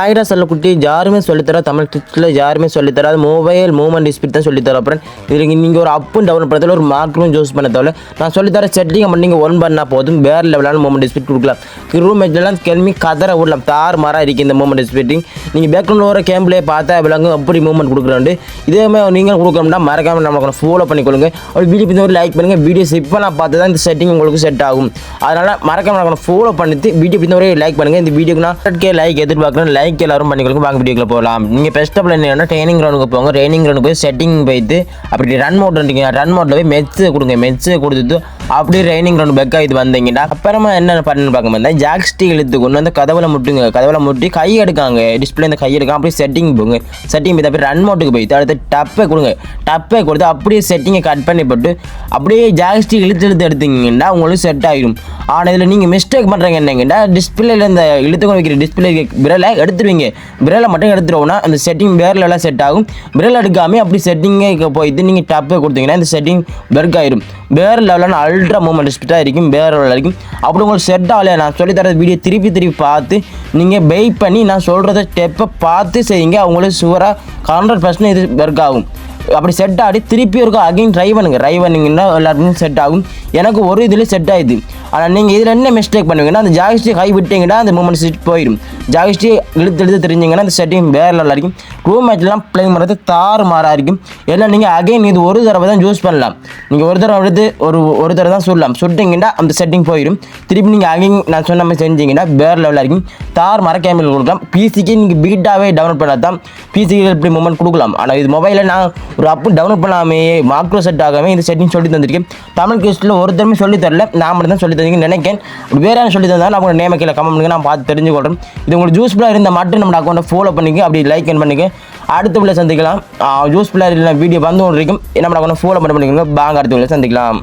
ஆயிரா சொல்லக்குட்டி யாருமே சொல்லித்தர தமிழ் டிப்ஸில் யாருமே சொல்லித்தராது மொபைல் மூவ்மெண்ட் ஸ்பீட் தான் சொல்லித்தர. அப்புறம் இதுக்கு நீங்கள் ஒரு அப்பும் டவுன் பண்ணுறதுல ஒரு மார்க்கும் யூஸ் பண்ண தேவை. நான் சொல்லித்தர செட்டிங் பண்ணி நீங்கள் ஒன் பண்ணால் போதும் வேறு லெவலான மூவ்மெண்ட் ஸ்பீட் கொடுக்கலாம். ரூம் மேட்ச்லாம் கிளம்பி கதற விடலாம். தார் மாறாக இருக்குது இந்த மூவ்மெண்ட் ஸ்பீட்டிங். நீங்கள் பேக்ரவுண்டில் வர கேம்ப்லேயே பார்த்தா விலங்கு அப்படி மூவ்மெண்ட் கொடுக்குறாண்டு. இதேமாதிரி நீங்கள் கொடுக்கணும்னா மறக்காமல் நம்மளுக்கு ஃபாலோ பண்ணிக்கொள்ளுங்க. ஒரு வீடியோ பிடிச்ச ஒரு லைக் பண்ணுங்கள். வீடியோஸ் இப்போ நான் பார்த்து தான் இந்த செட்டிங் உங்களுக்கு செட் ஆகும். அதனால் மறக்காமல் ஃபாலோ பண்ணிட்டு வீடியோ பிடிச்ச ஒரு லைக் பண்ணுங்கள். இந்த வீடியோக்கு நான் 100K லைக் எதிர்பார்க்குறேன். லைக் எல்லாரும் பண்ணிக்கலாம். வாங்க வீடியோக்குள்ள போகலாம். நீங்கள் ஃபர்ஸ்ட் ஆஃப் என்ன ட்ரைனிங் கிரவுண்டுக்கு போங்க. ட்ரைனிங் கிரவுண்டுக்கு போய் செட்டிங் போயிட்டு அப்படி ரன் மோட் இருந்தீங்க. ரன் மோட்டில் போய் மெட்ஸு கொடுங்க. மெட்ஸு கொடுத்துட்டு அப்படியே ட்ரைனிங் கிரவுண்ட் பெக்காக இது வந்தீங்கன்னா அப்புறமா என்ன பண்ணு பார்க்கும்போது ஜாக்ஸ்டிக் இழுத்து கொண்டு வந்து கதவுல முட்டுங்க. கதவுல முட்டி கை எடுக்காங்க. டிஸ்பிளே இந்த கை எடுக்காங்க. அப்படியே செட்டிங் போங்க. செட்டிங் போய் அப்படியே ரன் மோட்டுக்கு போயிட்டு அடுத்து டப்பை கொடுங்க. டப்பை கொடுத்து அப்படியே செட்டிங்கை கட் பண்ணி போட்டு அப்படியே ஜாக்ஸ்டிக் இழுத்து எடுத்தீங்கன்னா உங்களுக்கு செட் ஆகிடும். ஆனால் இதில் நீங்கள் மிஸ்டேக் பண்ணுறீங்க என்னங்கன்னா டிஸ்பிளேல இந்த இழுத்து வைக்கிற டிஸ்பிளே விரலை எடுத்துருவீங்க. விரலை மட்டும் எடுத்துருவோம்னா அந்த செட்டிங் வேறு லெவலாக செட் ஆகும். விரல் எடுக்காமல் அப்படி செட்டிங்கே போயிட்டு நீங்கள் டப்பை கொடுத்தீங்கன்னா இந்த செட்டிங் பெர்க் ஆயிடும். வேறு லெவலான அல்ட்ரா மூவ்மெண்ட் ஸ்பீட்டாக இருக்கும். வேறு லெவலில் இருக்கும். அப்படி உங்களுக்கு செட் ஆகலையா நான் சொல்லித்தர வீடியோ திருப்பி பார்த்து நீங்கள் வெயிட் பண்ணி நான் சொல்கிறத ஸ்டெப்பை பார்த்து செய்யுங்க. அவங்களுக்கு ஷுவராக 100% இது பெர்க் ஆகும். அப்படி செட் ஆகி திருப்பி இருக்கும் அகைன் ட்ரை பண்ணிங்கன்னா எல்லாருக்கும் செட் ஆகும். எனக்கு ஒரு இதில் செட் ஆகிடுது. ஆனால் நீங்கள் இதில் என்ன மிஸ்டேக் பண்ணுவீங்கன்னா அந்த ஜாகிஸ்டிக் கை விட்டீங்கன்னா அந்த மூமெண்ட் செட் போயிடும். ஜாகிஸ்டிக் இழுத்து தெரிஞ்சிங்கன்னா அந்த செட்டிங் வேறு லெவலில் இருக்கும். ரூம் மேட்ச்லாம் ப்ளே பண்ணுறது தாறு மாறாக இருக்கும். எல்லாம் நீங்கள் அகைன் இது ஒரு தடவை தான் யூஸ் பண்ணலாம். நீங்கள் ஒரு தடவை எடுத்து ஒரு தடவை தான் சொல்லலாம். சுட்டிங்கன்னா அந்த செட்டிங் போயிடும். திருப்பி நீங்கள் அகைன் நான் சொன்ன மாதிரி செஞ்சீங்கன்னா வேறு லெவலில் இருக்கும். தார் மர கேமில் கொடுக்கலாம். பிசிக்கு நீங்கள் பீட்டாகவே டவுன்லோட் பண்ணால் தான் பிசிக்கு இப்படி மூமெண்ட் கொடுக்கலாம். ஆனால் இது மொபைலில் நான் ஒரு அப்பு டவுன்லோட் பண்ணாமே மாக்ரோ செட் ஆகாமல் இந்த செட்டிங் சொல்லி தந்திருக்கேன். தமிழ் கிறிஸ்டில் ஒருத்தருமே சொல்லி தரல. நான் மட்டும் தான் சொல்லி தந்தீங்கன்னு நினைக்கிறேன். வேறு யாரும் சொல்லி தந்தால் நான் உங்களோட நேம கீழே கமெண்ட் பண்ணுங்க. நான் பார்த்து தெரிஞ்சுக்கொள்கிறேன். இது உங்களுக்கு யூஸ்ஃபுல்லாக இருந்தால் மட்டும் நம்ம அக்கௌண்ட்டை ஃபாலோ பண்ணிக்க அப்படி லைக் பண்ணிக்க. அடுத்த வீடியோ சந்திக்கலாம். யூஸ்ஃபுல்லாக இல்லை வீடியோ வந்து ஒன்று இருக்கும். நம்ம அக்கௌண்ட்டை ஃபாலோ பண்ணிக்கோங்க. வாங்க அடுத்த வீடியோ சந்திக்கலாம்.